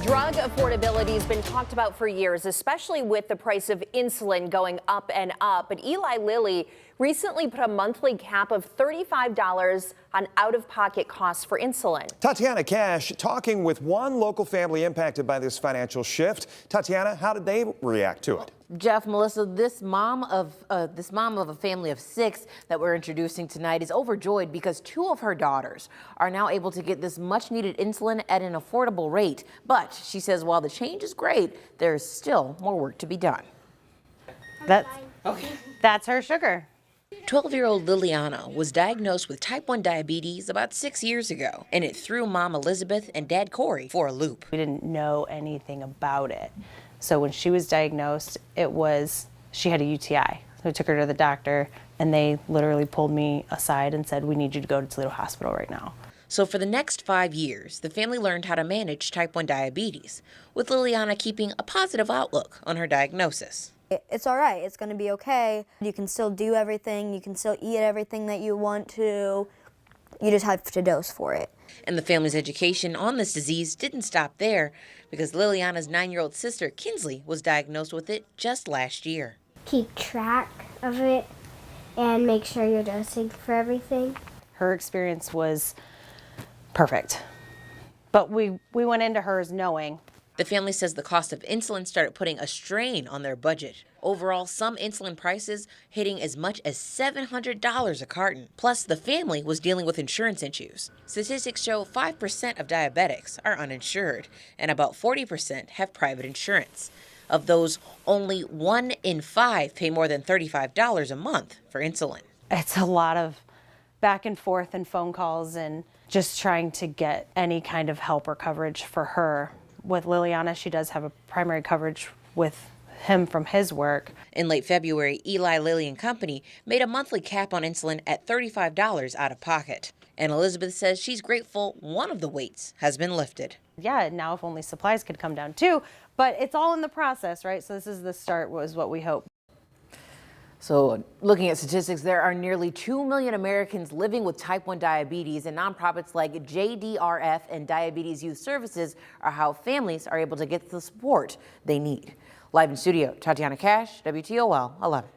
Drug affordability has been talked about for years, especially with the price of insulin going up and up. But Eli Lilly recently put a monthly cap of $35 on out-of-pocket costs for insulin. Tatiana Cash talking with one local family impacted by this financial shift. Tatiana, how did they react to it? Jeff, Melissa, this mom of a family of 6 that we're introducing tonight is overjoyed because 2 of her daughters are now able to get this much-needed insulin at an affordable rate. But she says while the change is great, there's still more work to be done. That's her sugar. 12-year-old Liliana was diagnosed with type 1 diabetes about 6 years ago, and it threw Mom Elizabeth and Dad Corey for a loop. We didn't know anything about it. So when she was diagnosed, she had a UTI. So we took her to the doctor, and they literally pulled me aside and said, "We need you to go to Toledo Hospital right now." So for the next 5 years, the family learned how to manage type 1 diabetes, with Liliana keeping a positive outlook on her diagnosis. It's all right. It's going to be okay. You can still do everything. You can still eat everything that you want to. You just have to dose for it. And the family's education on this disease didn't stop there because Liliana's 9-year-old sister, Kinsley, was diagnosed with it just last year. Keep track of it and make sure you're dosing for everything. Her experience was perfect. But we went into hers knowing. The family says the cost of insulin started putting a strain on their budget. Overall, some insulin prices hitting as much as $700 a carton. Plus, the family was dealing with insurance issues. Statistics show 5% of diabetics are uninsured, and about 40% have private insurance. Of those, only 1 in 5 pay more than $35 a month for insulin. It's a lot of back and forth and phone calls and just trying to get any kind of help or coverage for her. With Liliana, she does have a primary coverage with him from his work. In late February, Eli Lilly and Company made a monthly cap on insulin at $35 out of pocket. And Elizabeth says she's grateful one of the weights has been lifted. Yeah, now if only supplies could come down too, but it's all in the process, right? So this is the start, was what we hope. So looking at statistics, there are nearly 2 million Americans living with type 1 diabetes, and nonprofits like JDRF and Diabetes Youth Services are how families are able to get the support they need. Live in studio, Tatiana Cash, WTOL 11.